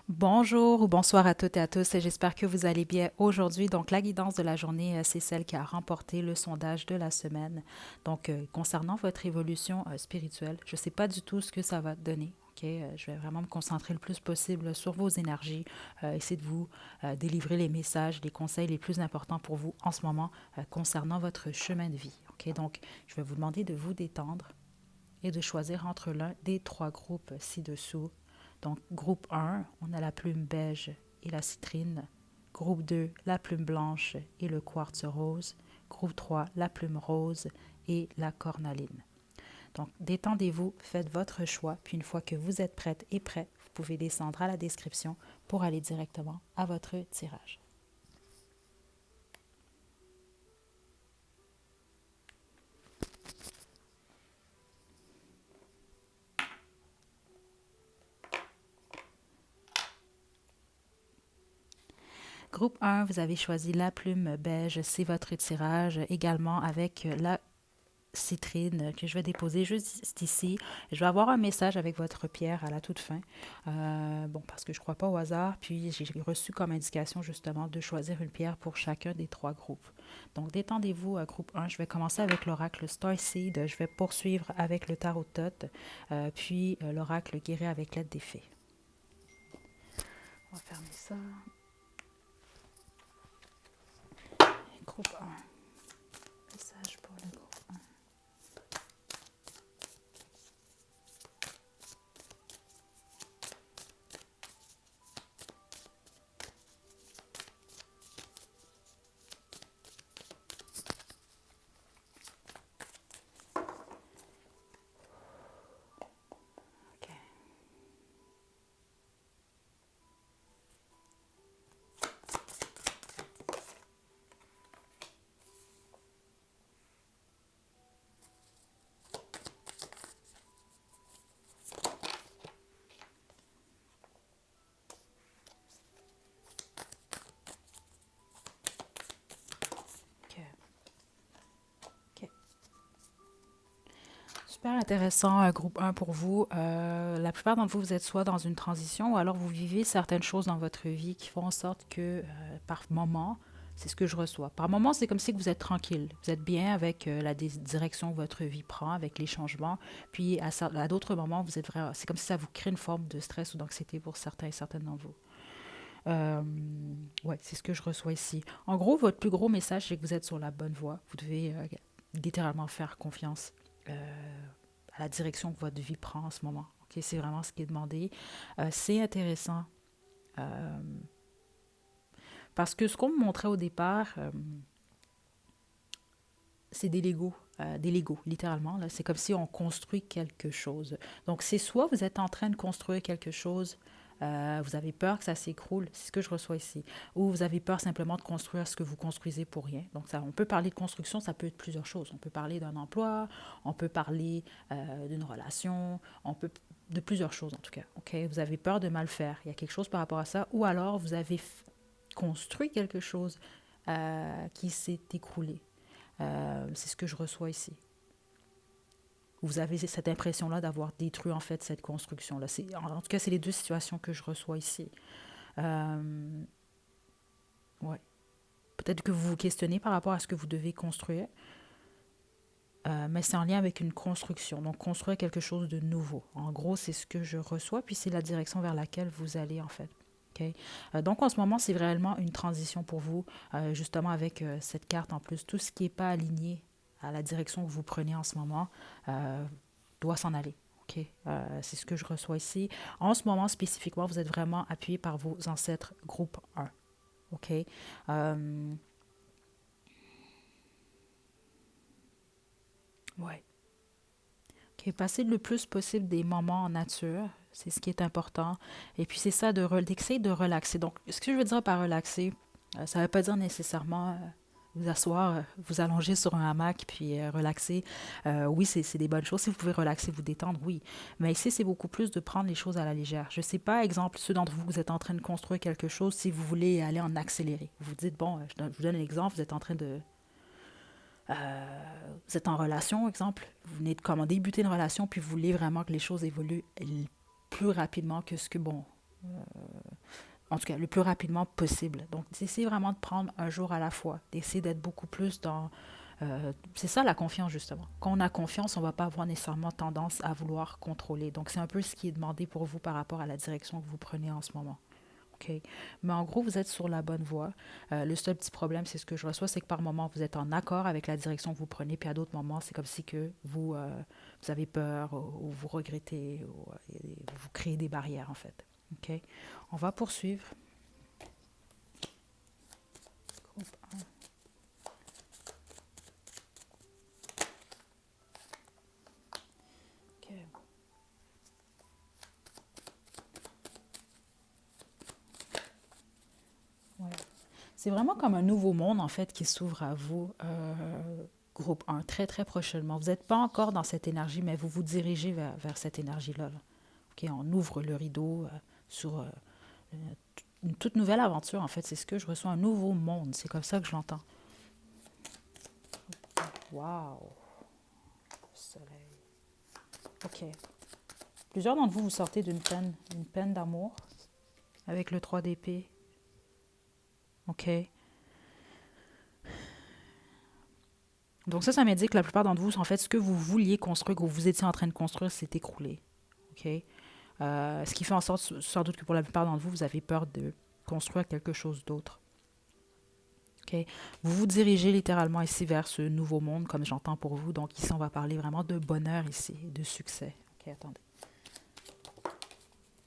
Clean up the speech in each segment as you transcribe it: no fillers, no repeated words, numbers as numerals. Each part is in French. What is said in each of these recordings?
Bonjour ou bonsoir à toutes et à tous. J'espère que vous allez bien aujourd'hui. Donc, la guidance de la journée, c'est celle qui a remporté le sondage de la semaine. Donc, concernant votre évolution spirituelle, je ne sais pas du tout ce que ça va donner. Ok. Je vais vraiment me concentrer le plus possible sur vos énergies, essayer de vous délivrer les messages, les conseils les plus importants pour vous en ce moment concernant votre chemin de vie. Ok. Donc, je vais vous demander de vous détendre et de choisir entre l'un des trois groupes ci-dessous. Donc, groupe 1, on a la plume beige et la citrine. Groupe 2, la plume blanche et le quartz rose. Groupe 3, la plume rose et la cornaline. Donc, détendez-vous, faites votre choix, puis une fois que vous êtes prête et prêt, vous pouvez descendre à la description pour aller directement à votre tirage. Groupe 1, vous avez choisi la plume beige, c'est votre tirage, également avec la citrine que je vais déposer juste ici. Je vais avoir un message avec votre pierre à la toute fin. Bon, parce que je ne crois pas au hasard. Puis j'ai reçu comme indication justement de choisir une pierre pour chacun des trois groupes. Donc détendez-vous, groupe 1. Je vais commencer avec l'oracle Starseed. Je vais poursuivre avec le tarot Thoth. Puis l'oracle Guéret avec l'aide des fées. On va fermer ça. Groupe 1. Message pour le groupe 1. OK. OK. OK. Super intéressant, groupe 1 pour vous. La plupart d'entre vous, vous êtes soit dans une transition ou alors vous vivez certaines choses dans votre vie qui font en sorte que par moment, c'est ce que je reçois. Par moment, c'est comme si vous êtes tranquille. Vous êtes bien avec la direction que votre vie prend, avec les changements. Puis à d'autres moments, vous êtes vraiment, c'est comme si ça vous crée une forme de stress ou d'anxiété pour certains et certaines d'entre vous. Euh, ouais, c'est ce que je reçois ici. En gros, votre plus gros message, c'est que vous êtes sur la bonne voie. Vous devez littéralement faire confiance à la direction que votre vie prend en ce moment. Ok, c'est vraiment ce qui est demandé. C'est intéressant euh, parce que ce qu'on me montrait au départ, c'est des Legos, littéralement. Là. C'est comme si on construit quelque chose. Donc, c'est soit vous êtes en train de construire quelque chose, vous avez peur que ça s'écroule, c'est ce que je reçois ici, ou vous avez peur simplement de construire ce que vous construisez pour rien. Donc, ça, on peut parler de construction, ça peut être plusieurs choses. On peut parler d'un emploi, on peut parler d'une relation, on peut de plusieurs choses en tout cas. Ok, vous avez peur de mal faire. Il y a quelque chose par rapport à ça, ou alors vous avez construit quelque chose qui s'est écroulé. C'est ce que je reçois ici. Vous avez cette impression-là d'avoir détruit en fait cette construction-là. En tout cas, c'est les deux situations que je reçois ici. Euh, ouais. Peut-être que vous vous questionnez par rapport à ce que vous devez construire, mais c'est en lien avec une construction. Donc, construire quelque chose de nouveau. En gros, c'est ce que je reçois, puis c'est la direction vers laquelle vous allez en fait. Okay? Donc, en ce moment, c'est vraiment une transition pour vous, justement avec cette carte en plus. Tout ce qui n'est pas aligné à la direction que vous prenez en ce moment doit s'en aller. OK? C'est ce que je reçois ici. En ce moment, spécifiquement, vous êtes vraiment appuyé par vos ancêtres groupe 1. OK? Ouais. OK. Passez le plus possible des moments en nature. C'est ce qui est important. Et puis, c'est ça, d'essayer de relaxer. Donc, ce que je veux dire par relaxer, ça ne veut pas dire nécessairement vous asseoir, vous allonger sur un hamac puis relaxer. Oui, c'est des bonnes choses. Si vous pouvez relaxer, vous détendre, oui. Mais ici, c'est beaucoup plus de prendre les choses à la légère. Je ne sais pas, exemple, ceux d'entre vous, vous êtes en train de construire quelque chose, si vous voulez aller en accéléré. Vous vous dites, bon, je vous donne un exemple, vous êtes en train de... vous êtes en relation, exemple, vous venez de comment débuter une relation, puis vous voulez vraiment que les choses évoluent plus rapidement que ce que, bon, en tout cas, le plus rapidement possible. Donc, essayez vraiment de prendre un jour à la fois, d'essayer d'être beaucoup plus dans... c'est ça la confiance, justement. Quand on a confiance, on ne va pas avoir nécessairement tendance à vouloir contrôler. Donc, c'est un peu ce qui est demandé pour vous par rapport à la direction que vous prenez en ce moment. OK. Mais en gros, vous êtes sur la bonne voie. Le seul petit problème, c'est ce que je reçois, c'est que par moment, vous êtes en accord avec la direction que vous prenez, puis à d'autres moments, c'est comme si que vous avez peur ou vous regrettez ou vous créez des barrières, en fait. OK. On va poursuivre. Groupe 1. OK. Ouais. C'est vraiment comme un nouveau monde, en fait, qui s'ouvre à vous, groupe 1, très, très prochainement. Vous n'êtes pas encore dans cette énergie, mais vous vous dirigez vers cette énergie-là. Là. OK, on ouvre le rideau sur une toute nouvelle aventure, en fait. C'est ce que je reçois, un nouveau monde. C'est comme ça que je l'entends. Wow! Soleil. OK. Plusieurs d'entre vous, vous sortez d'une peine d'amour avec le 3 d'épée. OK. Donc ça m'indique que la plupart d'entre vous, en fait, ce que vous vouliez construire, que vous étiez en train de construire, s'est écroulé. OK? Ce qui fait en sorte, sans doute, que pour la plupart d'entre vous, vous avez peur de construire quelque chose d'autre. OK? Vous vous dirigez littéralement ici vers ce nouveau monde, comme j'entends pour vous. Donc ici, on va parler vraiment de bonheur ici, de succès. OK, attendez.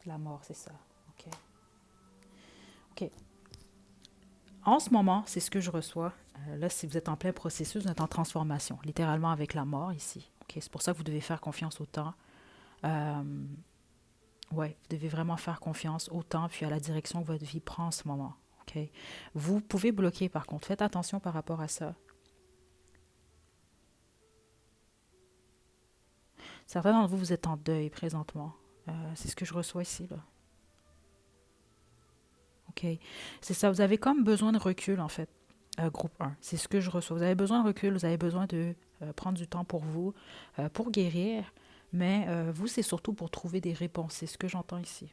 La mort, c'est ça. OK. OK. En ce moment, c'est ce que je reçois. Là, si vous êtes en plein processus, vous êtes en transformation, littéralement avec la mort ici. OK? C'est pour ça que vous devez faire confiance au temps. Ouais, vous devez vraiment faire confiance au temps puis à la direction que votre vie prend en ce moment. OK? Vous pouvez bloquer, par contre. Faites attention par rapport à ça. Certains d'entre vous, vous êtes en deuil présentement. C'est ce que je reçois ici, là. OK? C'est ça, vous avez comme besoin de recul, en fait, groupe 1. C'est ce que je reçois. Vous avez besoin de recul, vous avez besoin de prendre du temps pour vous, pour guérir, mais vous, c'est surtout pour trouver des réponses. C'est ce que j'entends ici.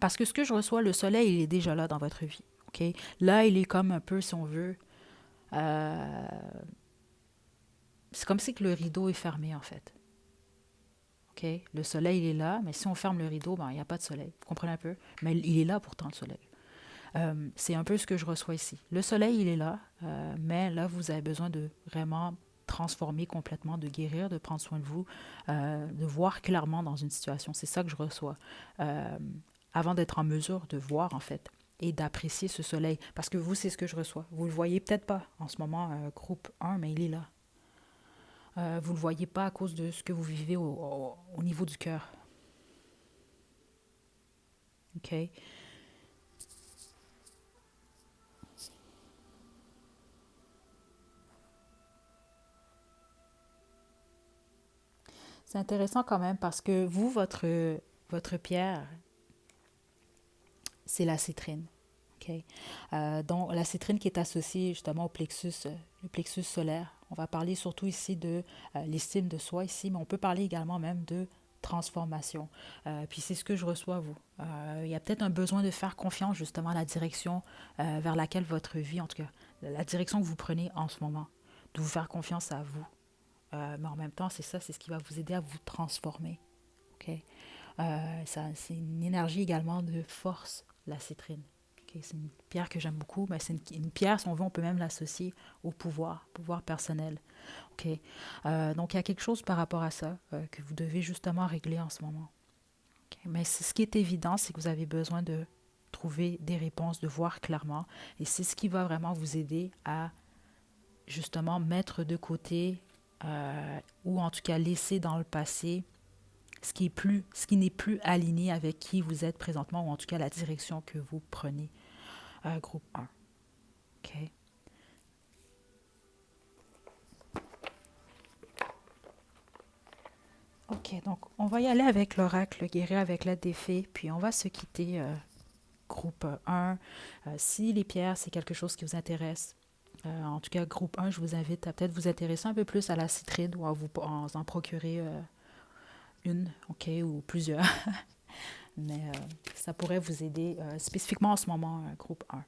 Parce que ce que je reçois, le soleil, il est déjà là dans votre vie. OK? Là, il est comme un peu, si on veut, euh, c'est comme si que le rideau est fermé, en fait. OK? Le soleil, il est là, mais si on ferme le rideau, ben, il n'y a pas de soleil. Vous comprenez un peu? Mais il est là pourtant, le soleil. C'est un peu ce que je reçois ici. Le soleil, il est là, mais là, vous avez besoin de vraiment transformer complètement, de guérir, de prendre soin de vous, de voir clairement dans une situation. C'est ça que je reçois. Avant d'être en mesure de voir, en fait, et d'apprécier ce soleil. Parce que vous, c'est ce que je reçois. Vous ne le voyez peut-être pas en ce moment, groupe 1, mais il est là. Vous ne le voyez pas à cause de ce que vous vivez au niveau du cœur. OK? C'est intéressant quand même parce que vous, votre pierre, c'est la citrine. OK? Donc, la citrine qui est associée justement au plexus, le plexus solaire. On va parler surtout ici de l'estime de soi ici, mais on peut parler également même de transformation. Puis c'est ce que je reçois, vous. Il y a peut-être un besoin de faire confiance justement à la direction vers laquelle votre vie, en tout cas, la direction que vous prenez en ce moment, de vous faire confiance à vous. Mais en même temps, c'est ça, c'est ce qui va vous aider à vous transformer. OK? C'est une énergie également de force, la citrine. Okay? C'est une pierre que j'aime beaucoup, mais c'est une pierre, si on veut, on peut même l'associer au pouvoir personnel. Okay? Donc, il y a quelque chose par rapport à ça que vous devez justement régler en ce moment. Okay? Mais ce qui est évident, c'est que vous avez besoin de trouver des réponses, de voir clairement. Et c'est ce qui va vraiment vous aider à justement mettre de côté ou en tout cas laisser dans le passé ce qui n'est plus aligné avec qui vous êtes présentement ou en tout cas la direction que vous prenez. Groupe 1. OK. OK, donc on va y aller avec l'oracle guéri avec l'aide des fées, puis on va se quitter groupe 1. Si les pierres, c'est quelque chose qui vous intéresse, en tout cas, groupe 1, je vous invite à peut-être vous intéresser un peu plus à la citrine ou à vous en procurer une, OK, ou plusieurs. mais ça pourrait vous aider spécifiquement en ce moment, groupe un.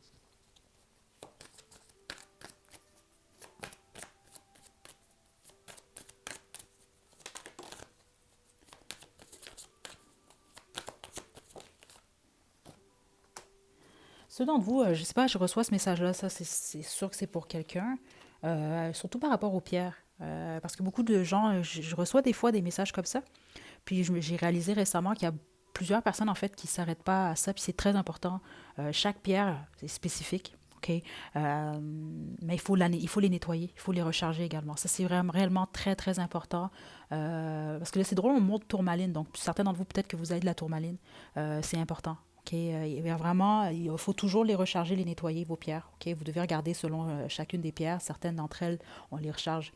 Ceux d'entre vous, je sais pas, je reçois ce message-là, ça c'est sûr que c'est pour quelqu'un, surtout par rapport aux pierres. Parce que beaucoup de gens, je reçois des fois des messages comme ça, puis j'ai réalisé récemment qu'il y a plusieurs personnes en fait qui ne s'arrêtent pas à ça, puis c'est très important. Chaque pierre, c'est spécifique, ok? Mais il faut les nettoyer, il faut les recharger également. Ça, c'est vraiment réellement très, très important. Parce que là, c'est drôle, on montre tourmaline, donc certains d'entre vous, peut-être que vous avez de la tourmaline. C'est important. Ok, vraiment, il faut toujours les recharger, les nettoyer, vos pierres. Ok, vous devez regarder selon chacune des pierres. Certaines d'entre elles, on les recharge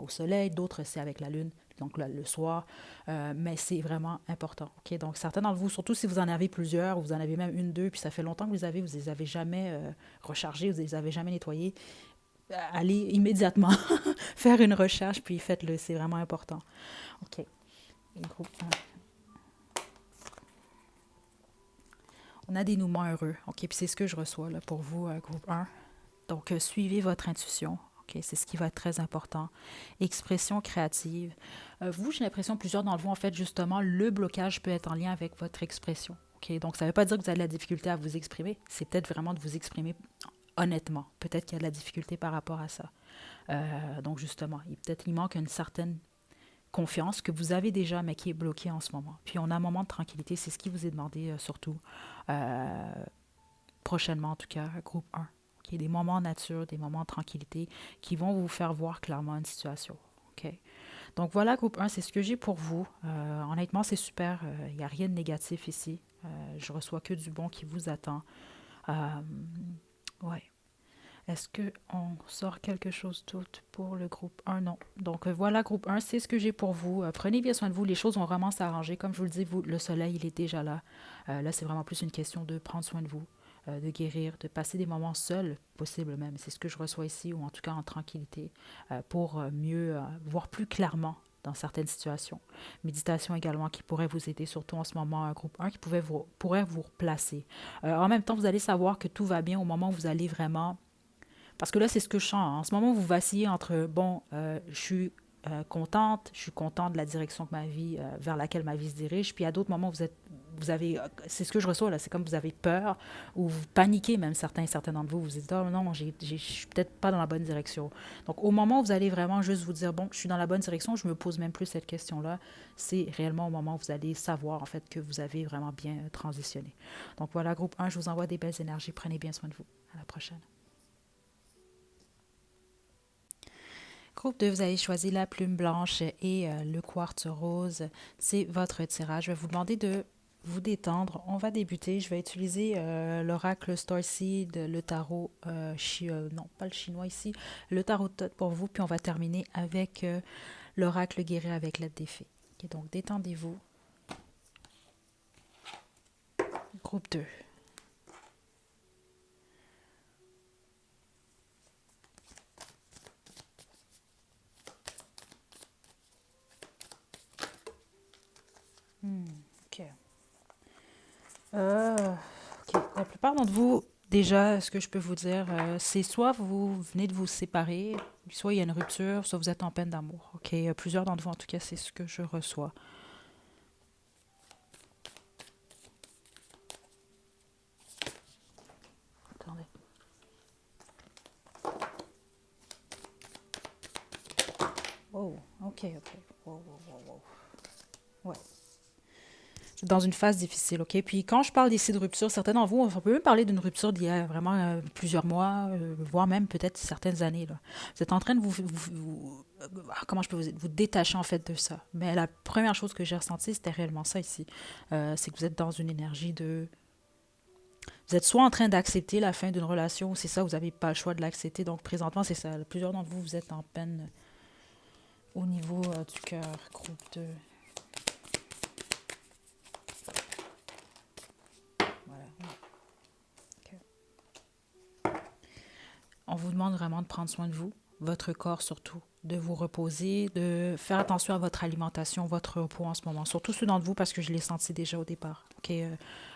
au soleil, d'autres c'est avec la lune, donc le soir. Mais c'est vraiment important. Ok, donc certains d'entre vous, surtout si vous en avez plusieurs, vous en avez même une, deux, puis ça fait longtemps que vous les avez jamais rechargés, vous les avez jamais nettoyés, allez immédiatement faire une recherche, puis faites-le, c'est vraiment important. Ok, groupe 1. On a des dénouement heureux. OK, puis c'est ce que je reçois là, pour vous, groupe un. Donc, suivez votre intuition. OK, c'est ce qui va être très important. Expression créative. Vous, j'ai l'impression, plusieurs d'entre vous, en fait, justement, le blocage peut être en lien avec votre expression. OK, donc ça ne veut pas dire que vous avez de la difficulté à vous exprimer. C'est peut-être vraiment de vous exprimer honnêtement. Peut-être qu'il y a de la difficulté par rapport à ça. Donc, justement, peut-être il manque une certaine confiance que vous avez déjà, mais qui est bloquée en ce moment. Puis on a un moment de tranquillité, c'est ce qui vous est demandé surtout euh, prochainement, en tout cas, groupe 1. Okay? Des moments en nature, des moments de tranquillité qui vont vous faire voir clairement une situation. Okay? Donc voilà, groupe 1, c'est ce que j'ai pour vous. Honnêtement, c'est super. Il n'y a rien de négatif ici. Je reçois que du bon qui vous attend. Euh, ouais. Est-ce qu'on sort quelque chose d'autre pour le groupe 1? Non. Donc voilà, groupe 1, c'est ce que j'ai pour vous. Prenez bien soin de vous. Les choses vont vraiment s'arranger. Comme je vous le dis, vous, le soleil, il est déjà là. Là, c'est vraiment plus une question de prendre soin de vous, de guérir, de passer des moments seuls, possible même. C'est ce que je reçois ici, ou en tout cas en tranquillité, pour mieux voir plus clairement dans certaines situations. Méditation également qui pourrait vous aider, surtout en ce moment, un groupe 1 qui pourrait vous replacer. En même temps, vous allez savoir que tout va bien au moment où vous allez vraiment parce que là, c'est ce que je sens. En ce moment, vous vacillez entre, bon, je suis contente, je suis contente de la direction que ma vie, vers laquelle ma vie se dirige. Puis à d'autres moments, vous avez, c'est ce que je reçois là, c'est comme vous avez peur ou vous paniquez même certains d'entre vous. Vous dites, oh non, je suis peut-être pas dans la bonne direction. Donc au moment où vous allez vraiment juste vous dire, bon, je suis dans la bonne direction, je me pose même plus cette question-là, c'est réellement au moment où vous allez savoir en fait que vous avez vraiment bien transitionné. Donc voilà, groupe 1, je vous envoie des belles énergies. Prenez bien soin de vous. À la prochaine. Groupe 2, vous avez choisi la plume blanche et le quartz rose. C'est votre tirage. Je vais vous demander de vous détendre. On va débuter. Je vais utiliser l'oracle Starseed, le tarot, non, pas le chinois ici, le tarot Tot pour vous. Puis on va terminer avec l'oracle guéri avec l'aide des fées. Ok, donc détendez-vous. Groupe 2. Ok. Euh, ok. La plupart d'entre vous, déjà, ce que je peux vous dire, c'est soit vous venez de vous séparer, soit il y a une rupture, soit vous êtes en peine d'amour. Ok. Plusieurs d'entre vous, en tout cas, c'est ce que je reçois. Attendez. Oh, ok, ok. Wow, wow, wow, wow. Ouais. Dans une phase difficile, OK? Puis quand je parle d'ici de rupture, certains d'entre vous, on peut même parler d'une rupture d'il y a vraiment plusieurs mois, voire même peut-être certaines années. Là. Vous êtes en train de comment je peux vous dire, vous détacher en fait de ça. Mais la première chose que j'ai ressentie, c'était réellement ça ici. C'est que vous êtes dans une énergie de... Vous êtes soit en train d'accepter la fin d'une relation, c'est ça, vous n'avez pas le choix de l'accepter. Donc présentement, c'est ça. Plusieurs d'entre vous, vous êtes en peine au niveau du cœur, groupe de... Voilà. OK. On vous demande vraiment de prendre soin de vous. votre corps surtout, de vous reposer, de faire attention à votre alimentation, votre repos en ce moment. Surtout ceux d'entre vous, parce que je l'ai senti déjà au départ. Ok,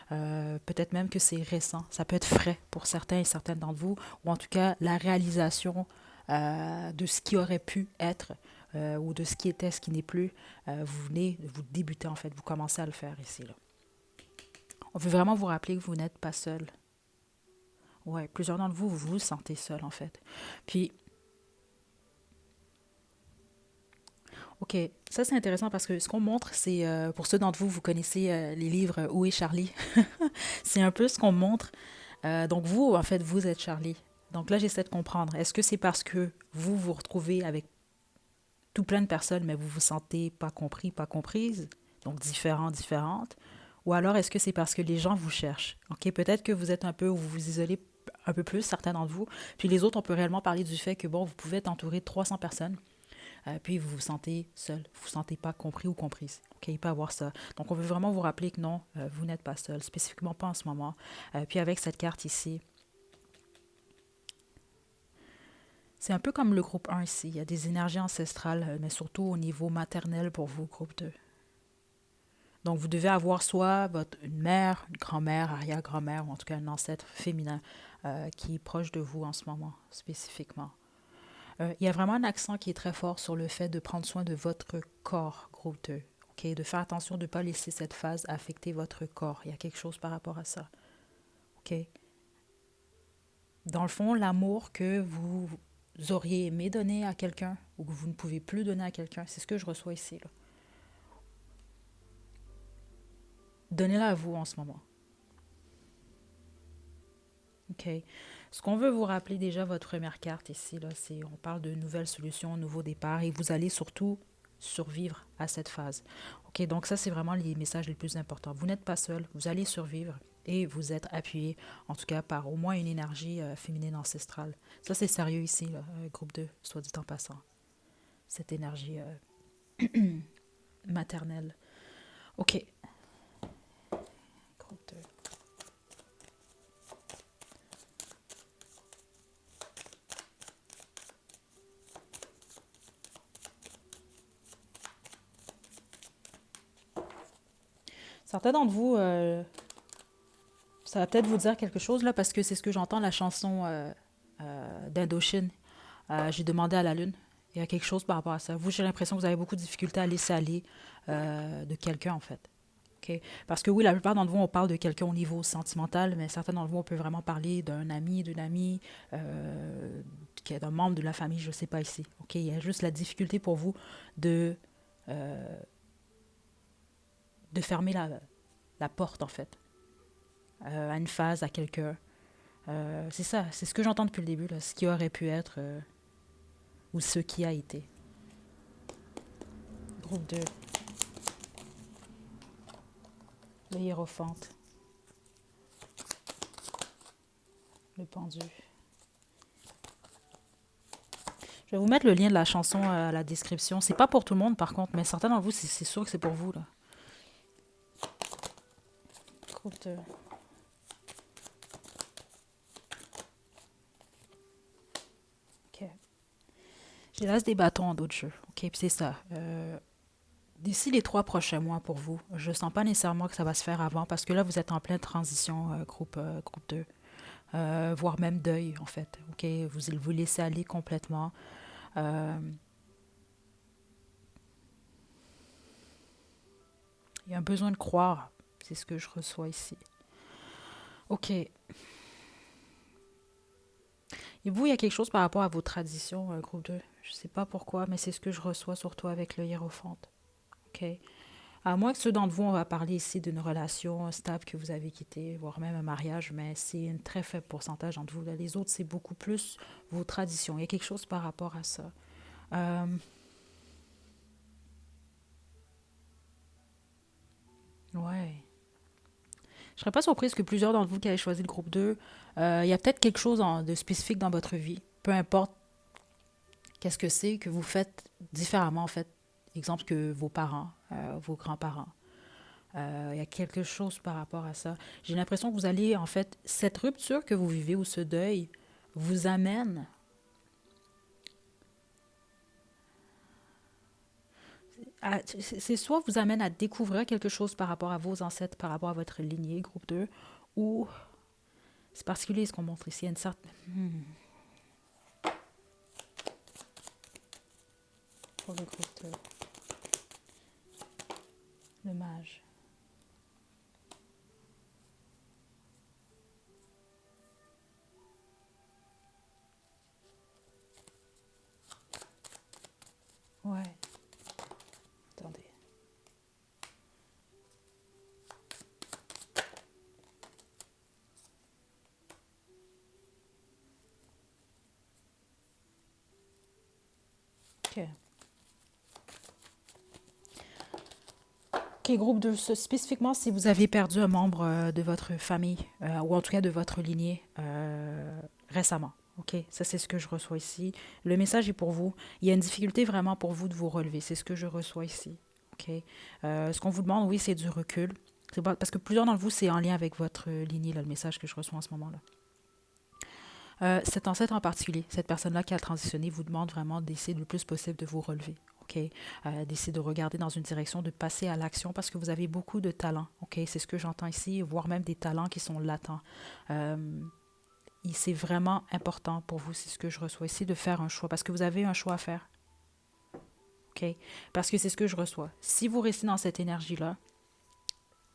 peut-être même que c'est récent. Ça peut être frais pour certains et certaines d'entre vous, ou en tout cas la réalisation de ce qui aurait pu être ou de ce qui était, ce qui n'est plus. Vous venez, vous débutez en fait, vous commencez à le faire ici. Là. On veut vraiment vous rappeler que vous n'êtes pas seul. Ouais, plusieurs d'entre vous, vous vous sentez seul en fait. Puis, ok, ça c'est intéressant parce que ce qu'on montre, c'est pour ceux d'entre vous, vous connaissez les livres Où est Charlie? C'est un peu ce qu'on montre. Donc vous, en fait, vous êtes Charlie. Donc là, j'essaie de comprendre. Est-ce que c'est parce que vous vous retrouvez avec tout plein de personnes, mais vous vous sentez pas compris, pas comprise, donc différent, différente? Ou alors est-ce que c'est parce que les gens vous cherchent? Ok, peut-être que vous êtes un peu, ou vous vous isolez un peu plus, certains d'entre vous. Puis les autres, on peut réellement parler du fait que, bon, vous pouvez être entouré de 300 personnes, puis vous vous sentez seul, vous vous sentez pas compris ou comprise. Ok, il peut y avoir ça. Donc on veut vraiment vous rappeler que non, vous n'êtes pas seul, spécifiquement pas en ce moment. Puis avec cette carte ici, c'est un peu comme le groupe 1 ici. Il y a des énergies ancestrales, mais surtout au niveau maternel pour vous, groupe 2. Donc, vous devez avoir soit une mère, une grand-mère, arrière-grand-mère, ou en tout cas un ancêtre féminin qui est proche de vous en ce moment, spécifiquement. Il y a vraiment un accent qui est très fort sur le fait de prendre soin de votre corps, groupe 2. Ok, de faire attention de ne pas laisser cette phase affecter votre corps. Il y a quelque chose par rapport à ça. Ok. Dans le fond, l'amour que vous auriez aimé donner à quelqu'un ou que vous ne pouvez plus donner à quelqu'un, c'est ce que je reçois ici. Là. Donnez-la à vous en ce moment. OK. Ce qu'on veut vous rappeler déjà, votre première carte ici, là, c'est on parle de nouvelles solutions, nouveau départ, et vous allez surtout survivre à cette phase. OK, donc ça, c'est vraiment les messages les plus importants. Vous n'êtes pas seul, vous allez survivre et vous êtes appuyé, en tout cas, par au moins une énergie féminine ancestrale. Ça, c'est sérieux ici, là, groupe 2, soit dit en passant. Cette énergie maternelle. OK, groupe 2. Certains d'entre vous ça va peut-être vous dire quelque chose là parce que c'est ce que j'entends la chanson d'Indochine. J'ai demandé à la lune. Il y a quelque chose par rapport à ça. Vous, j'ai l'impression que vous avez beaucoup de difficultés à laisser aller de quelqu'un en fait. OK? Parce que oui, la plupart d'entre vous, on parle de quelqu'un au niveau sentimental, mais certains d'entre vous, on peut vraiment parler d'un ami, d'une amie, qui est un membre de la famille, je ne sais pas ici. OK? Il y a juste la difficulté pour vous de, euh, de fermer la porte en fait à une phase, à quelqu'un. C'est ça, c'est ce que j'entends depuis le début, là, ce qui aurait pu être ou ce qui a été. Groupe 2, le hiérophante, le pendu. Je vais vous mettre le lien de la chanson à la description. C'est pas pour tout le monde par contre, mais certains d'entre vous, c'est sûr que c'est pour vous. Là. Groupe 2. OK. J'ai l'as des bâtons en d'autres jeux. OK, puis c'est ça. D'ici les 3 prochains mois pour vous, je sens pas nécessairement que ça va se faire avant parce que là, vous êtes en pleine transition, groupe 2. Voire même deuil, en fait. OK, vous laissez aller complètement. Euh, il y a un besoin de croire. C'est ce que je reçois ici. OK. Et vous, il y a quelque chose par rapport à vos traditions, groupe 2. Je sais pas pourquoi, mais c'est ce que je reçois surtout avec le hiérophante. OK. À moins que ceux d'entre vous, on va parler ici d'une relation stable que vous avez quittée, voire même un mariage, mais c'est un très faible pourcentage d'entre vous. Là. Les autres, c'est beaucoup plus vos traditions. Il y a quelque chose par rapport à ça. Euh, ouais. Je serais pas surprise que plusieurs d'entre vous qui avez choisi le groupe 2, il y a peut-être quelque chose de spécifique dans votre vie. Peu importe qu'est-ce que c'est que vous faites différemment, en fait. Exemple que vos parents, vos grands-parents. Il y a quelque chose par rapport à ça. J'ai l'impression que vous allez, en fait, cette rupture que vous vivez ou ce deuil vous amène C'est soit vous amène à découvrir quelque chose par rapport à vos ancêtres, par rapport à votre lignée, groupe 2, ou c'est particulier ce qu'on montre ici, il y a une certaine... Pour le groupe 2, le mage. Ouais, attendez. Ok. Ok, groupe 2, spécifiquement si vous avez perdu un membre de votre famille, ou en tout cas de votre lignée récemment. Ok, ça c'est ce que je reçois ici. Le message est pour vous. Il y a une difficulté vraiment pour vous de vous relever. C'est ce que je reçois ici. Ok. Ce qu'on vous demande, oui, c'est du recul. C'est pas, parce que plusieurs d'entre vous, c'est en lien avec votre lignée, là, le message que je reçois en ce moment-là. Cet ancêtre en particulier, cette personne-là qui a transitionné, vous demande vraiment d'essayer le plus possible de vous relever. OK? D'essayer de regarder dans une direction, de passer à l'action parce que vous avez beaucoup de talents. OK? C'est ce que j'entends ici, voire même des talents qui sont latents. Euh, c'est vraiment important pour vous, c'est ce que je reçois ici, de faire un choix parce que vous avez un choix à faire. OK? Parce que c'est ce que je reçois. Si vous restez dans cette énergie-là,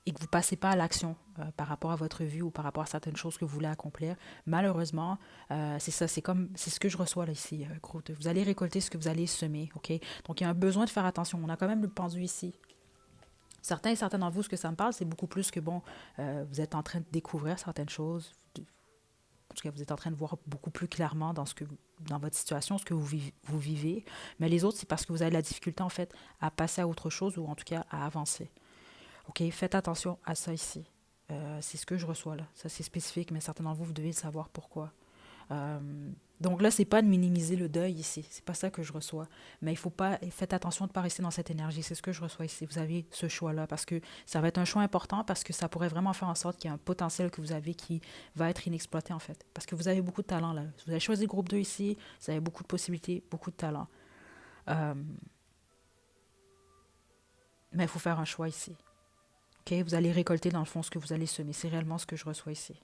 et que vous ne passez pas à l'action par rapport à votre vie ou par rapport à certaines choses que vous voulez accomplir, malheureusement, c'est ça, c'est ce que je reçois là ici, gros. Vous allez récolter ce que vous allez semer, ok? Donc il y a un besoin de faire attention. On a quand même le pendu ici. Certains et certaines d'entre vous, ce que ça me parle, c'est beaucoup plus que, bon, vous êtes en train de découvrir certaines choses. En tout cas, vous êtes en train de voir beaucoup plus clairement dans votre situation, ce que vous vivez. Mais les autres, c'est parce que vous avez la difficulté, en fait, à passer à autre chose ou en tout cas à avancer. OK, faites attention à ça ici. C'est ce que je reçois là. Ça, c'est spécifique, mais certains d'entre vous, vous devez savoir pourquoi. Euh, donc là, c'est pas de minimiser le deuil ici. C'est pas ça que je reçois. Mais il faut pas. Faites attention de ne pas rester dans cette énergie. C'est ce que je reçois ici. Vous avez ce choix-là parce que ça va être un choix important parce que ça pourrait vraiment faire en sorte qu'il y a un potentiel que vous avez qui va être inexploité en fait. Parce que vous avez beaucoup de talent là. Vous avez choisi le groupe 2 ici. Vous avez beaucoup de possibilités, beaucoup de talent. Euh, mais il faut faire un choix ici. OK? Vous allez récolter dans le fond ce que vous allez semer. C'est réellement ce que je reçois ici.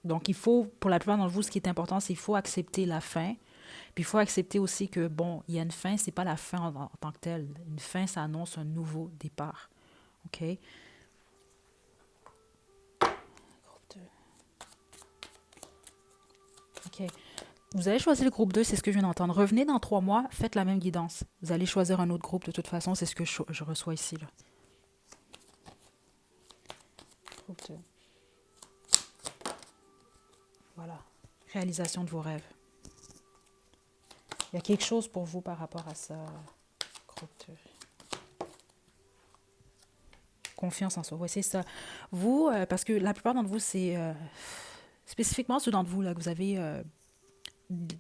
Donc, il faut, pour la plupart d'entre vous, ce qui est important, c'est qu'il faut accepter la fin. Puis, il faut accepter aussi que, bon, il y a une fin, c'est pas la fin en tant que telle. Une fin, ça annonce un nouveau départ. OK? Groupe 2. OK. Vous allez choisir le groupe 2, c'est ce que je viens d'entendre. Revenez dans 3 mois, faites la même guidance. Vous allez choisir un autre groupe de toute façon, c'est ce que je reçois ici. Là. Groupe 2. Voilà. Réalisation de vos rêves. Il y a quelque chose pour vous par rapport à ça. Groupe 2. Confiance en soi. Oui, c'est ça. Vous, parce que la plupart d'entre vous, c'est spécifiquement ceux d'entre vous là, que vous avez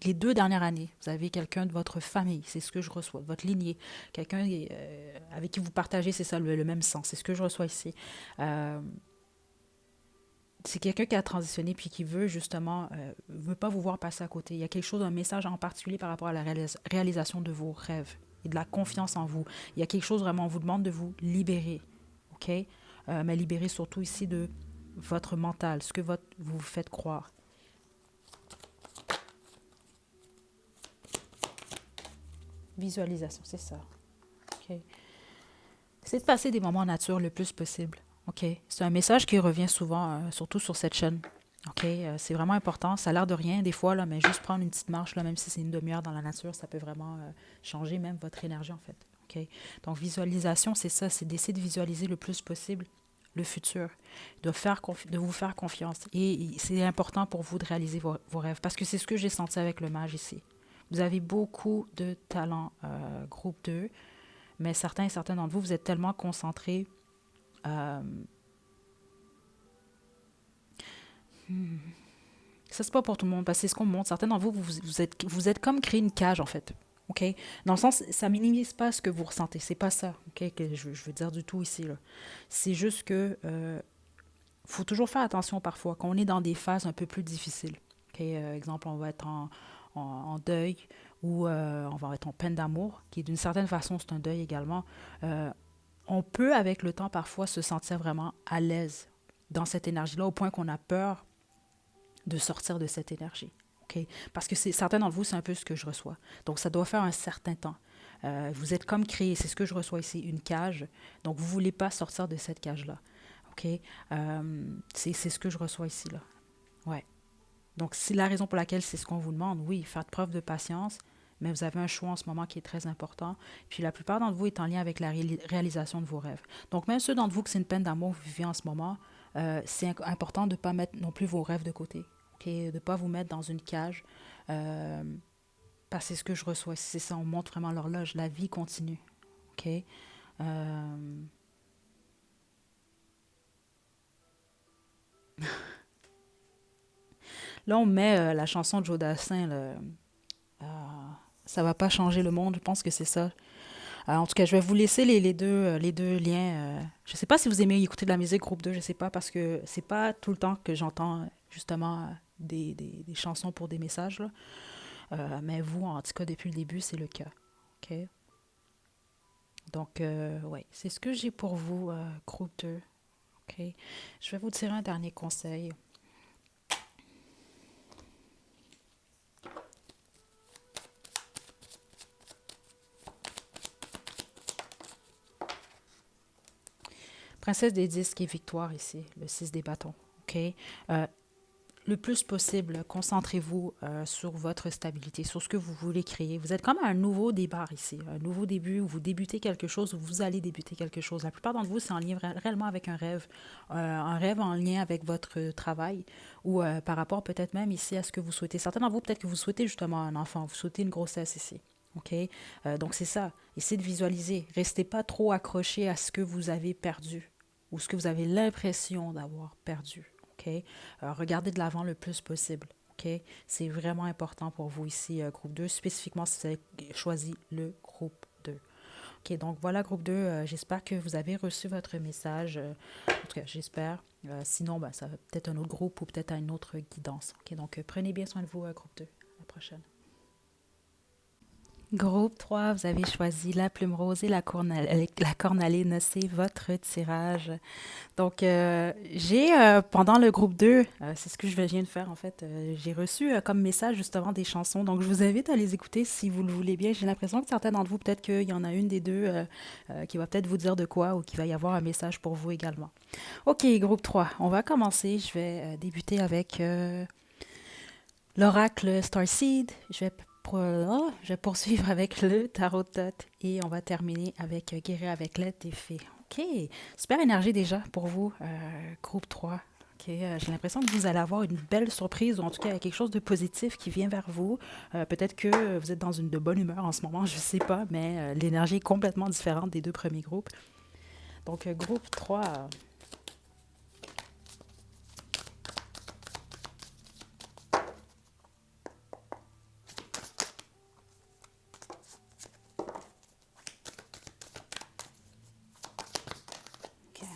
les 2 dernières années, vous avez quelqu'un de votre famille, c'est ce que je reçois, de votre lignée, quelqu'un avec qui vous partagez, c'est ça, le même sens, c'est ce que je reçois ici. Euh, c'est quelqu'un qui a transitionné puis qui veut justement, veut pas vous voir passer à côté. Il y a quelque chose, un message en particulier par rapport à la réalisation de vos rêves et de la confiance en vous. Il y a quelque chose vraiment, on vous demande de vous libérer, ok? Mais libérer surtout ici de votre mental, ce que vous vous faites croire. Visualisation, c'est ça. OK. C'est de passer des moments en nature le plus possible. OK. C'est un message qui revient souvent, surtout sur cette chaîne. OK. C'est vraiment important. Ça a l'air de rien des fois, là, mais juste prendre une petite marche, là, même si c'est une demi-heure dans la nature, ça peut vraiment changer même votre énergie, en fait. OK. Donc, visualisation, c'est ça. C'est d'essayer de visualiser le plus possible le futur, de vous faire confiance. Et c'est important pour vous de réaliser vos rêves, parce que c'est ce que j'ai senti avec le mage ici. Vous avez beaucoup de talent, groupe 2, mais certains et certaines d'entre vous, vous êtes tellement concentrés. Euh, ça, c'est pas pour tout le monde, parce que c'est ce qu'on montre. Certains d'entre vous, vous êtes comme créé une cage, en fait. OK? Dans le sens, ça minimise pas ce que vous ressentez. C'est pas ça, OK, que je veux dire du tout ici, là. C'est juste que faut toujours faire attention parfois, quand on est dans des phases un peu plus difficiles. OK? Exemple, on va être en deuil ou on va être en peine d'amour, qui d'une certaine façon c'est un deuil également, euh, on peut avec le temps parfois se sentir vraiment à l'aise dans cette énergie-là au point qu'on a peur de sortir de cette énergie. OK? Parce que certains d'entre vous, c'est un peu ce que je reçois. Donc, ça doit faire un certain temps. Vous êtes comme créé, c'est ce que je reçois ici, une cage. Donc, vous ne voulez pas sortir de cette cage-là. OK? C'est ce que je reçois ici, là. Ouais. Donc, c'est la raison pour laquelle c'est ce qu'on vous demande. Oui, faites preuve de patience, mais vous avez un choix en ce moment qui est très important. Puis, la plupart d'entre vous est en lien avec la réalisation de vos rêves. Donc, même ceux d'entre vous que c'est une peine d'amour que vous vivez en ce moment, c'est important de ne pas mettre non plus vos rêves de côté. Okay? De ne pas vous mettre dans une cage. Euh, Parce que c'est ce que je reçois. C'est ça, on montre vraiment l'horloge. La vie continue. OK? Euh, Là, on met la chanson de Joe Dassin. Là, euh, ça va pas changer le monde. Je pense que c'est ça. En tout cas, je vais vous laisser les deux liens. Je sais pas si vous aimez écouter de la musique groupe 2. Je sais pas parce que c'est pas tout le temps que j'entends justement des chansons pour des messages. Là. Mais vous, en tout cas, depuis le début, c'est le cas. OK? Donc, ouais, c'est ce que j'ai pour vous, groupe 2. OK? Je vais vous tirer un dernier conseil. Princesse des disques et victoire ici, le 6 des bâtons. OK? Euh, le plus possible, concentrez-vous sur votre stabilité, sur ce que vous voulez créer. Vous êtes comme à un nouveau départ ici, un nouveau début où vous débutez quelque chose, où vous allez débuter quelque chose. La plupart d'entre vous, c'est en lien réellement avec un rêve en lien avec votre travail ou par rapport peut-être même ici à ce que vous souhaitez. Certains d'entre vous, peut-être que vous souhaitez justement un enfant, vous souhaitez une grossesse ici. OK? Donc, c'est ça. Essayez de visualiser. Restez pas trop accroché à ce que vous avez perdu ou ce que vous avez l'impression d'avoir perdu. OK? Regardez de l'avant le plus possible. OK? C'est vraiment important pour vous ici, groupe 2, spécifiquement si vous avez choisi le groupe 2. OK, donc voilà, groupe 2, j'espère que vous avez reçu votre message. En tout cas, j'espère. Sinon, ben, ça va peut-être un autre groupe ou peut-être à une autre guidance. OK, donc prenez bien soin de vous, groupe 2. À la prochaine. Groupe 3, vous avez choisi la plume rose et la cornaline. C'est votre tirage. Donc, j'ai, pendant le groupe 2, c'est ce que je viens de faire en fait, j'ai reçu comme message justement des chansons. Donc, je vous invite à les écouter si vous le voulez bien. J'ai l'impression que certains d'entre vous, peut-être qu'il y en a une des deux qui va peut-être vous dire de quoi ou qu'il va y avoir un message pour vous également. Ok, groupe 3, on va commencer. Je vais débuter avec l'oracle Starseed. Je vais poursuivre avec le tarot de dot et on va terminer avec guérir avec l'aide des fées. Ok, super énergie déjà pour vous, groupe 3. Ok, j'ai l'impression que vous allez avoir une belle surprise ou en tout cas quelque chose de positif qui vient vers vous. Peut-être que vous êtes dans une de bonne humeur en ce moment, je ne sais pas, mais l'énergie est complètement différente des deux premiers groupes. Donc, groupe 3. Ok.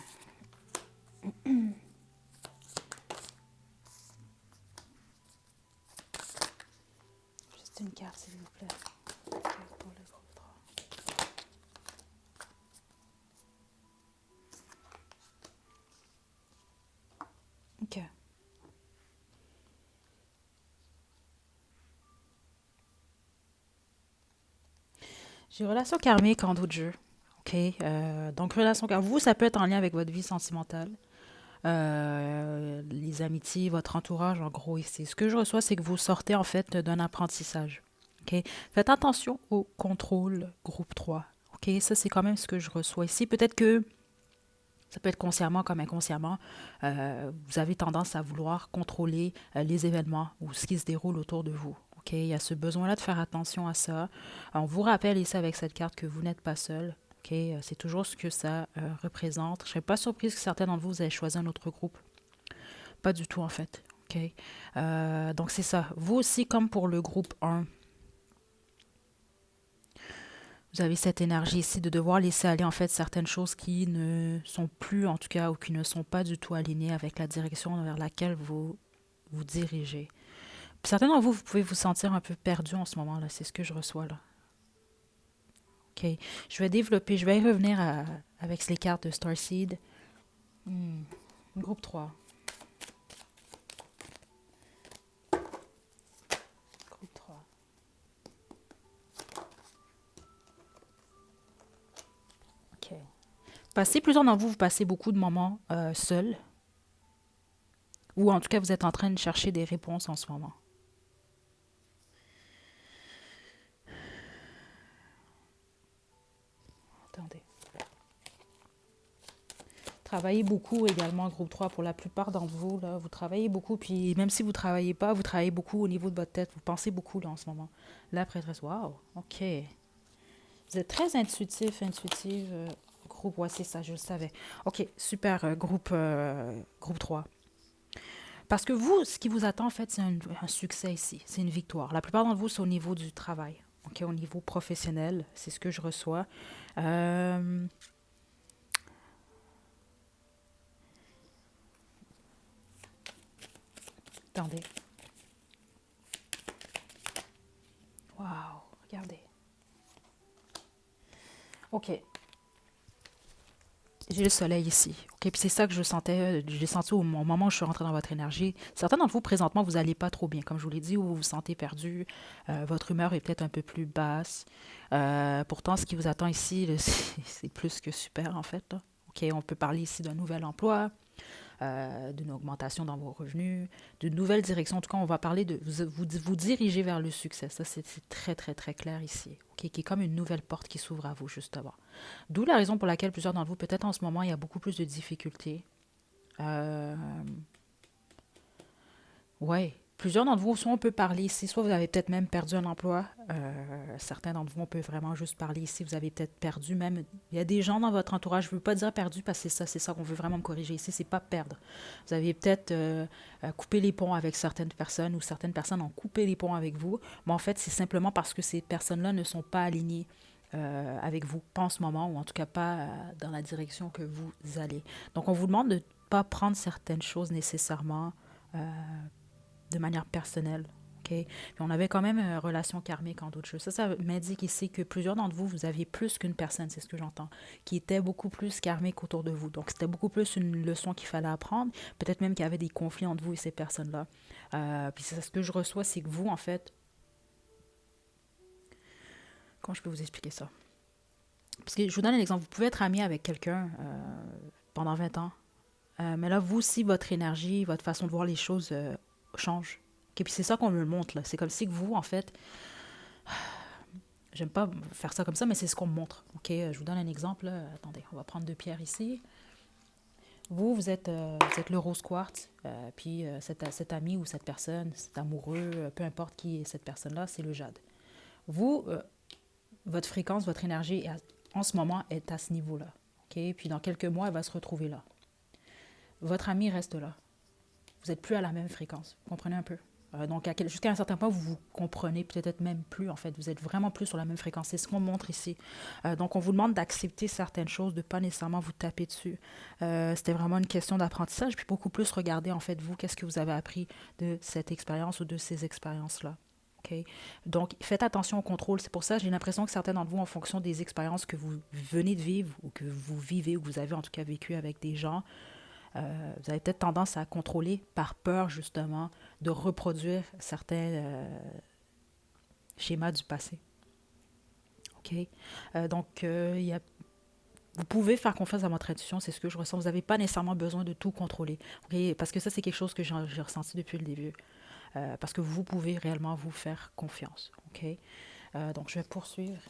Juste une carte, s'il vous plaît. Ok, pour le groupe 3. Ok. J'ai une relation karmique en d'autres jeux. OK. Donc, relation karmique. Vous, ça peut être en lien avec votre vie sentimentale. Les amitiés, votre entourage, en gros, ici. Ce que je reçois, c'est que vous sortez, en fait, d'un apprentissage. OK. Faites attention au contrôle groupe 3. OK. Ça, c'est quand même ce que je reçois ici. Peut-être que ça peut être consciemment comme inconsciemment. Vous avez tendance à vouloir contrôler les événements ou ce qui se déroule autour de vous. OK? Il y a ce besoin-là de faire attention à ça. On vous rappelle ici avec cette carte que vous n'êtes pas seul. OK? C'est toujours ce que ça représente. Je ne serais pas surprise que certains d'entre vous, vous ayez choisi un autre groupe. Pas du tout, en fait. OK? Donc, c'est ça. Vous aussi, comme pour le groupe 1, vous avez cette énergie ici de devoir laisser aller en fait certaines choses qui ne sont plus en tout cas ou qui ne sont pas du tout alignées avec la direction vers laquelle vous vous dirigez. Certains d'entre vous, vous pouvez vous sentir un peu perdu en ce moment-là. C'est ce que je reçois là. OK. Je vais développer, je vais y revenir avec les cartes de Starseed. Hmm. Groupe 3. Groupe 3. OK. Plusieurs d'entre vous, vous passez beaucoup de moments seuls. Ou en tout cas, vous êtes en train de chercher des réponses en ce moment. Attendez. Travaillez beaucoup également, groupe 3, pour la plupart d'entre vous. Là, vous travaillez beaucoup, puis même si vous ne travaillez pas, vous travaillez beaucoup au niveau de votre tête. Vous pensez beaucoup là en ce moment. La prêtresse, wow, OK. Vous êtes très intuitive. Groupe, ouais, c'est ça, je le savais. OK, super, groupe 3. Parce que vous, ce qui vous attend, en fait, c'est un succès ici. C'est une victoire. La plupart d'entre vous, c'est au niveau du travail. OK, au niveau professionnel, c'est ce que je reçois. Euh, Attendez. Wow, regardez. OK. J'ai le soleil ici. OK, puis c'est ça que je sentais, j'ai senti au moment où je suis rentrée dans votre énergie. Certains d'entre vous, présentement, vous n'allez pas trop bien, comme je vous l'ai dit, ou vous vous sentez perdu. Votre humeur est peut-être un peu plus basse. Pourtant, ce qui vous attend ici, là, c'est plus que super, en fait. Là. OK, on peut parler ici d'un nouvel emploi, d'une augmentation dans vos revenus, d'une nouvelle direction. En tout cas, on va parler de vous diriger vers le succès. Ça, c'est très, très, très clair ici. OK, qui est comme une nouvelle porte qui s'ouvre à vous, justement. D'où la raison pour laquelle plusieurs d'entre vous, peut-être en ce moment, il y a beaucoup plus de difficultés. Euh, ouais. Plusieurs d'entre vous, soit on peut parler ici, soit vous avez peut-être même perdu un emploi. Certains d'entre vous, on peut vraiment juste parler ici. Vous avez peut-être perdu même. Il y a des gens dans votre entourage, je ne veux pas dire perdu parce que c'est ça qu'on veut vraiment me corriger ici, c'est pas perdre. Vous avez peut-être coupé les ponts avec certaines personnes ou certaines personnes ont coupé les ponts avec vous. Mais en fait, c'est simplement parce que ces personnes-là ne sont pas alignées avec vous, pas en ce moment, ou en tout cas pas dans la direction que vous allez. Donc, on vous demande de ne pas prendre certaines choses nécessairement de manière personnelle. Okay? Puis on avait quand même une relation karmique en d'autres choses. Ça m'indique ici que plusieurs d'entre vous, vous aviez plus qu'une personne, c'est ce que j'entends, qui était beaucoup plus karmique autour de vous. Donc, c'était beaucoup plus une leçon qu'il fallait apprendre. Peut-être même qu'il y avait des conflits entre vous et ces personnes-là. Puis ce que je reçois, c'est que vous, en fait, comment je peux vous expliquer ça? Parce que je vous donne un exemple. Vous pouvez être ami avec quelqu'un pendant 20 ans. Mais là, vous aussi, votre énergie, votre façon de voir les choses change. Okay, puis c'est ça qu'on me montre, là. C'est comme si que vous, en fait, j'aime pas faire ça comme ça, mais c'est ce qu'on me montre. OK, je vous donne un exemple. Là. Attendez, on va prendre 2 pierres ici. Vous êtes le rose quartz, puis cet ami ou cette personne, cet amoureux, peu importe qui est cette personne-là, c'est le jade. Vous, votre fréquence, votre énergie, en ce moment, est à ce niveau-là. OK, puis dans quelques mois, elle va se retrouver là. Votre ami reste là. Vous n'êtes plus à la même fréquence. Vous comprenez un peu? Donc, jusqu'à un certain point, vous vous comprenez peut-être même plus, en fait. Vous êtes vraiment plus sur la même fréquence. C'est ce qu'on montre ici. Donc, on vous demande d'accepter certaines choses, de ne pas nécessairement vous taper dessus. C'était vraiment une question d'apprentissage, puis beaucoup plus regarder, en fait, vous, qu'est-ce que vous avez appris de cette expérience ou de ces expériences-là. Okay? Donc, faites attention au contrôle. C'est pour ça que j'ai l'impression que certains d'entre vous, en fonction des expériences que vous venez de vivre ou que vous vivez ou que vous avez en tout cas vécu avec des gens, vous avez peut-être tendance à contrôler par peur justement de reproduire certains schémas du passé. OK? Donc, vous pouvez faire confiance à votre intuition, c'est ce que je ressens. Vous n'avez pas nécessairement besoin de tout contrôler. Okay? Parce que ça, c'est quelque chose que j'ai ressenti depuis le début. Parce que vous pouvez réellement vous faire confiance. OK? Donc, je vais poursuivre.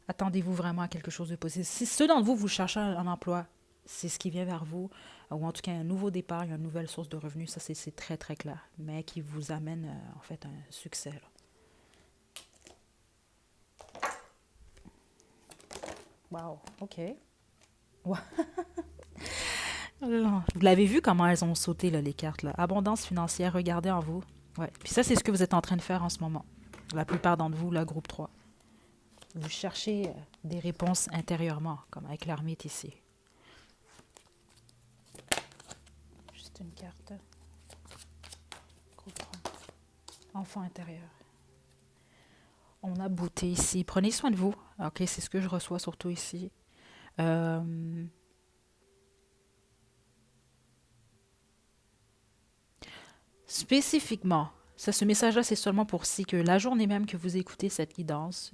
Attendez-vous vraiment à quelque chose de positif. Si ceux d'entre vous, vous cherchez un emploi, c'est ce qui vient vers vous, ou en tout cas un nouveau départ, une nouvelle source de revenus, ça c'est très très clair, mais qui vous amène en fait un succès. Là. Wow, ok. Wow. Vous l'avez vu comment elles ont sauté là, les cartes là. Abondance financière, regardez en vous. Ouais. Puis ça c'est ce que vous êtes en train de faire en ce moment. La plupart d'entre vous, le groupe 3. Vous cherchez des réponses intérieurement, comme avec l'ermite ici. Juste une carte. Groupe 3. Enfant intérieur. On a beauté ici. Prenez soin de vous. Ok, c'est ce que je reçois surtout ici. Euh, Spécifiquement, ça, ce message-là, c'est seulement pour si que la journée même que vous écoutez cette guidance,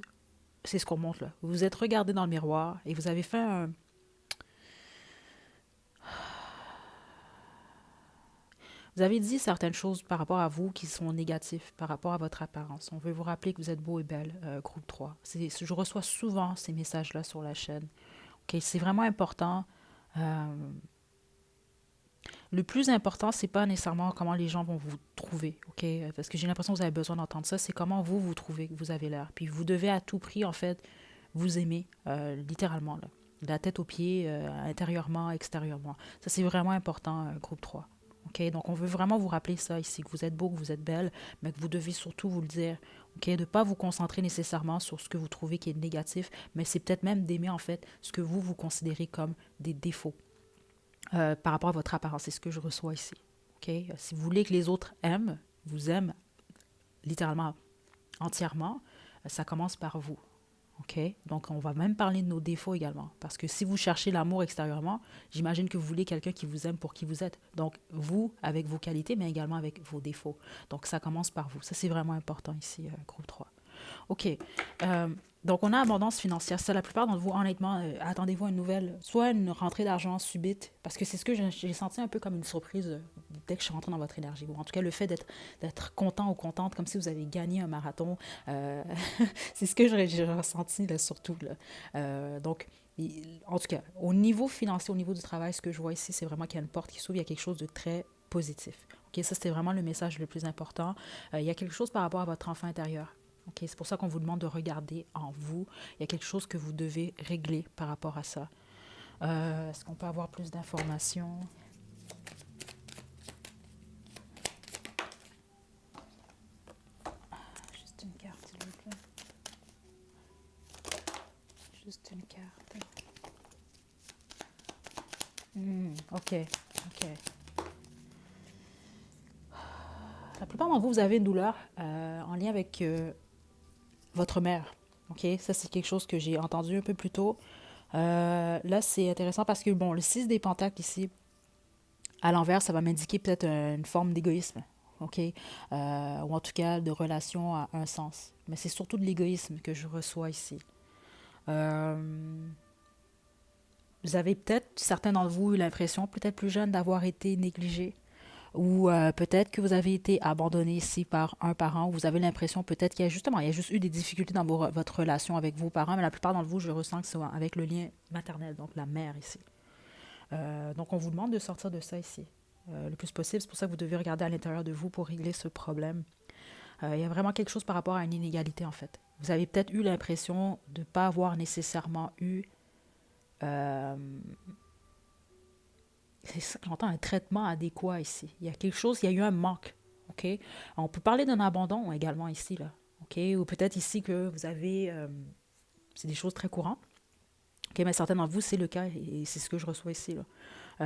c'est ce qu'on montre là. Vous vous êtes regardé dans le miroir et vous avez fait un... Vous avez dit certaines choses par rapport à vous qui sont négatives, par rapport à votre apparence. On veut vous rappeler que vous êtes beau et belle, groupe 3. Je reçois souvent ces messages-là sur la chaîne. Ok, c'est vraiment important. Euh, le plus important, c'est pas nécessairement comment les gens vont vous trouver, ok? Parce que j'ai l'impression que vous avez besoin d'entendre ça. C'est comment vous vous trouvez que vous avez l'air. Puis vous devez à tout prix, en fait, vous aimer, littéralement, là. De la tête aux pieds, intérieurement, extérieurement. Ça, c'est vraiment important, groupe 3. OK? Donc, on veut vraiment vous rappeler ça ici, que vous êtes beau, que vous êtes belle, mais que vous devez surtout vous le dire. OK? De ne pas vous concentrer nécessairement sur ce que vous trouvez qui est négatif, mais c'est peut-être même d'aimer, en fait, ce que vous, vous considérez comme des défauts par rapport à votre apparence. C'est ce que je reçois ici. OK? Si vous voulez que les autres aiment, vous aiment littéralement entièrement, ça commence par vous. OK? Donc, on va même parler de nos défauts également. Parce que si vous cherchez l'amour extérieurement, j'imagine que vous voulez quelqu'un qui vous aime pour qui vous êtes. Donc, vous, avec vos qualités, mais également avec vos défauts. Donc, ça commence par vous. Ça, c'est vraiment important ici, groupe 3. OK. Euh, donc, on a abondance financière. Ça, la plupart d'entre vous, honnêtement, attendez-vous à une nouvelle, soit une rentrée d'argent subite, parce que c'est ce que j'ai senti un peu comme une surprise dès que je suis rentrée dans votre énergie. Ou en tout cas, le fait d'être content ou contente, comme si vous avez gagné un marathon, c'est ce que j'ai ressenti là, surtout. Là. Donc, en tout cas, au niveau financier, au niveau du travail, ce que je vois ici, c'est vraiment qu'il y a une porte qui s'ouvre, il y a quelque chose de très positif. Ok, ça, c'était vraiment le message le plus important. Il y a quelque chose par rapport à votre enfant intérieur. Okay, c'est pour ça qu'on vous demande de regarder en vous. Il y a quelque chose que vous devez régler par rapport à ça. Est-ce qu'on peut avoir plus d'informations? Juste une carte, s'il vous plaît. Juste une carte. OK. OK. La plupart d'entre vous, vous avez une douleur en lien avec votre mère. OK? Ça, c'est quelque chose que j'ai entendu un peu plus tôt. Là, c'est intéressant parce que, bon, le 6 des pentacles ici, à l'envers, ça va m'indiquer peut-être une forme d'égoïsme, OK? Ou en tout cas de relation à un sens. Mais c'est surtout de l'égoïsme que je reçois ici. Euh, vous avez peut-être, certains d'entre vous, eu l'impression, peut-être plus jeune, d'avoir été négligé. Ou peut-être que vous avez été abandonné ici par un parent, ou vous avez l'impression peut-être qu'il y a justement, il y a juste eu des difficultés dans votre relation avec vos parents, mais la plupart d'entre vous, je ressens que c'est avec le lien maternel, donc la mère ici. Donc on vous demande de sortir de ça ici le plus possible. C'est pour ça que vous devez regarder à l'intérieur de vous pour régler ce problème. Il y a vraiment quelque chose par rapport à une inégalité en fait. Vous avez peut-être eu l'impression de ne pas avoir nécessairement eu, euh, c'est ça que j'entends, un traitement adéquat ici. Il y a quelque chose, il y a eu un manque. OK? On peut parler d'un abandon également ici, là. OK? Ou peut-être ici que vous avez, c'est des choses très courantes. OK, mais certains d'entre vous, c'est le cas et c'est ce que je reçois ici, là.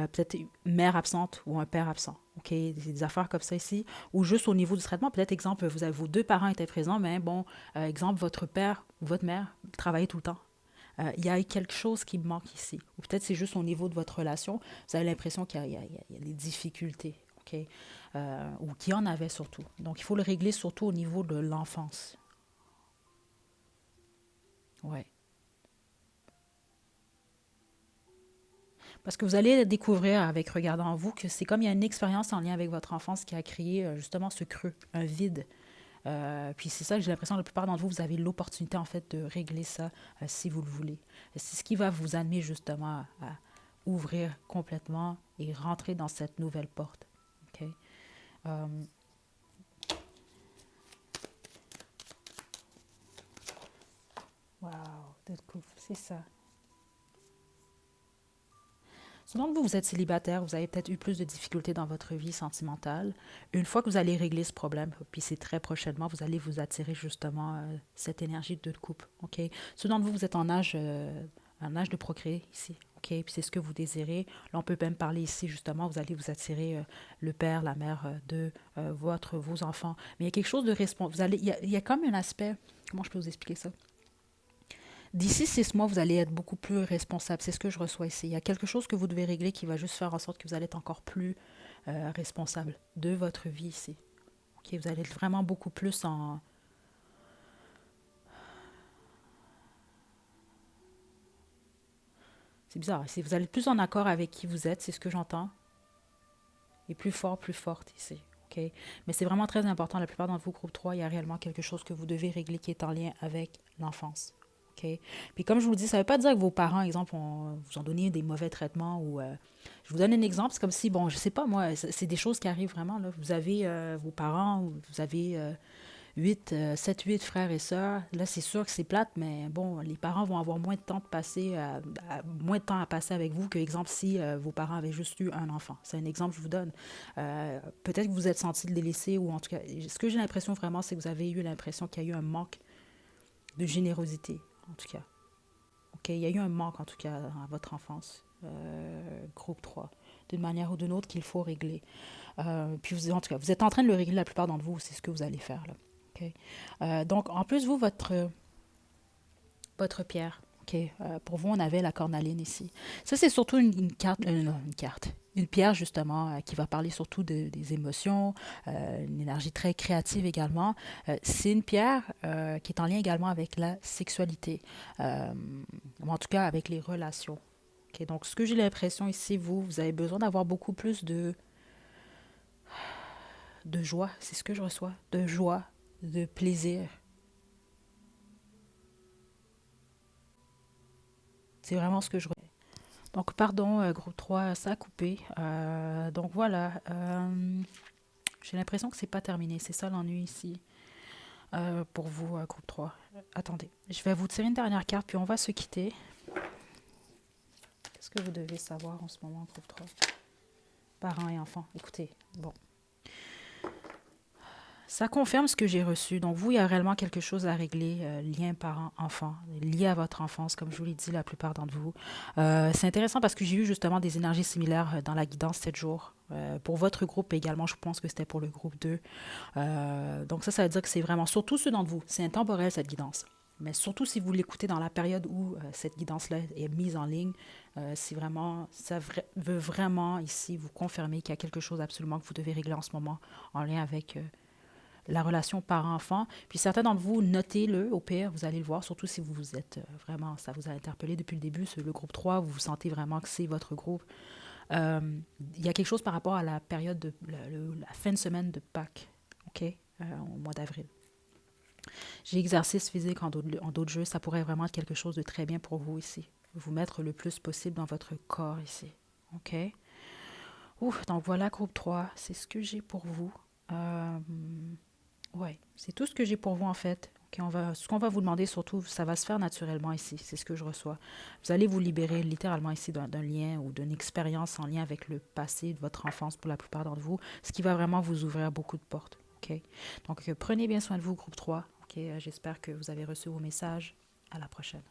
Peut-être une mère absente ou un père absent. OK, des affaires comme ça ici. Ou juste au niveau du traitement, peut-être, exemple, vous avez vos deux parents étaient présents, mais bon, exemple, votre père ou votre mère travaillait tout le temps. Il y a quelque chose qui manque ici. Ou peut-être c'est juste au niveau de votre relation, vous avez l'impression qu'il y a des difficultés. OK? Ou qu'il y en avait surtout. Donc, il faut le régler surtout au niveau de l'enfance. Ouais. Parce que vous allez découvrir avec regardant en vous que c'est comme il y a une expérience en lien avec votre enfance qui a créé justement ce creux, un vide. Puis c'est ça que j'ai l'impression, la plupart d'entre vous, vous avez l'opportunité en fait de régler ça si vous le voulez. C'est ce qui va vous amener justement à ouvrir complètement et rentrer dans cette nouvelle porte. OK? Euh, wow, de couple, c'est ça. Selon vous, vous êtes célibataire, vous avez peut-être eu plus de difficultés dans votre vie sentimentale. Une fois que vous allez régler ce problème, puis c'est très prochainement, vous allez vous attirer justement cette énergie de couple. OK? Ceux d'entre vous, vous êtes en âge de procréer ici. OK? Puis c'est ce que vous désirez. Là, on peut même parler ici, justement, vous allez vous attirer le père, la mère de vos enfants. Mais il y a quelque chose de responsable. Il y a comme un aspect, comment je peux vous expliquer ça? D'ici 6 mois, vous allez être beaucoup plus responsable. C'est ce que je reçois ici. Il y a quelque chose que vous devez régler qui va juste faire en sorte que vous allez être encore plus responsable de votre vie ici. OK? Vous allez être vraiment beaucoup plus en... C'est bizarre. Si vous allez être plus en accord avec qui vous êtes, c'est ce que j'entends. Et plus fort, plus forte ici. OK? Mais c'est vraiment très important. La plupart d'entre vous, groupe 3, il y a réellement quelque chose que vous devez régler qui est en lien avec l'enfance. OK? Puis comme je vous le dis, ça ne veut pas dire que vos parents, exemple, vous ont donné des mauvais traitements ou... je vous donne un exemple. C'est comme si, bon, je sais pas, moi, c'est des choses qui arrivent vraiment. Là. Vous avez vos parents, vous avez 7, 8 frères et sœurs. Là, c'est sûr que c'est plate, mais bon, les parents vont avoir moins de temps de passer, moins de temps à passer avec vous que, exemple, si vos parents avaient juste eu un enfant. C'est un exemple que je vous donne. Peut-être que vous êtes senti de les laisser, ou en tout cas, ce que j'ai l'impression vraiment, c'est que vous avez eu l'impression qu'il y a eu un manque de générosité, en tout cas. OK, il y a eu un manque, en tout cas, à votre enfance. Groupe 3, d'une manière ou d'une autre qu'il faut régler. Puis, en tout cas, vous êtes en train de le régler la plupart d'entre vous, c'est ce que vous allez faire, là. OK? Donc, en plus, vous, votre pierre, OK? Pour vous, on avait la cornaline ici. Ça, c'est surtout une carte, une carte, une pierre, justement, qui va parler surtout des émotions, une énergie très créative également. C'est une pierre qui est en lien également avec la sexualité, ou en tout cas avec les relations. OK? Donc, ce que j'ai l'impression ici, vous avez besoin d'avoir beaucoup plus de joie, c'est ce que je reçois, de joie, de plaisir. C'est vraiment ce que je reçois. Donc, pardon, groupe 3, ça a coupé. Donc, voilà. J'ai l'impression que c'est pas terminé. C'est ça l'ennui ici pour vous, groupe 3. Attendez, je vais vous tirer une dernière carte, puis on va se quitter. Qu'est-ce que vous devez savoir en ce moment, groupe 3? Parents et enfants. Écoutez, bon. Ça confirme ce que j'ai reçu. Donc, vous, il y a réellement quelque chose à régler, lien parent-enfant, lié à votre enfance, comme je vous l'ai dit, la plupart d'entre vous. C'est intéressant parce que j'ai eu justement des énergies similaires dans la guidance 7 jours. Pour votre groupe également, je pense que c'était pour le groupe 2. Donc, ça veut dire que c'est vraiment, surtout ceux d'entre vous, c'est intemporel cette guidance. Mais surtout si vous l'écoutez dans la période où cette guidance-là est mise en ligne, c'est vraiment, veut vraiment ici vous confirmer qu'il y a quelque chose absolument que vous devez régler en ce moment en lien avec la relation parent-enfant. Puis certains d'entre vous, notez-le, au pire, vous allez le voir, surtout si vous êtes vraiment, ça vous a interpellé depuis le début, le groupe 3, vous vous sentez vraiment que c'est votre groupe. Il y a quelque chose par rapport à la période de la fin de semaine de Pâques, OK, au mois d'avril. J'ai exercice physique en d'autres jeux, ça pourrait vraiment être quelque chose de très bien pour vous ici. Vous mettre le plus possible dans votre corps ici, OK? Ouf, donc voilà, groupe 3, c'est ce que j'ai pour vous. Ouais, c'est tout ce que j'ai pour vous en fait. Ok, ce qu'on va vous demander surtout, ça va se faire naturellement ici. C'est ce que je reçois. Vous allez vous libérer littéralement ici d'un lien ou d'une expérience en lien avec le passé de votre enfance pour la plupart d'entre vous, ce qui va vraiment vous ouvrir beaucoup de portes. Ok, donc prenez bien soin de vous, groupe 3. Ok, j'espère que vous avez reçu vos messages. À la prochaine.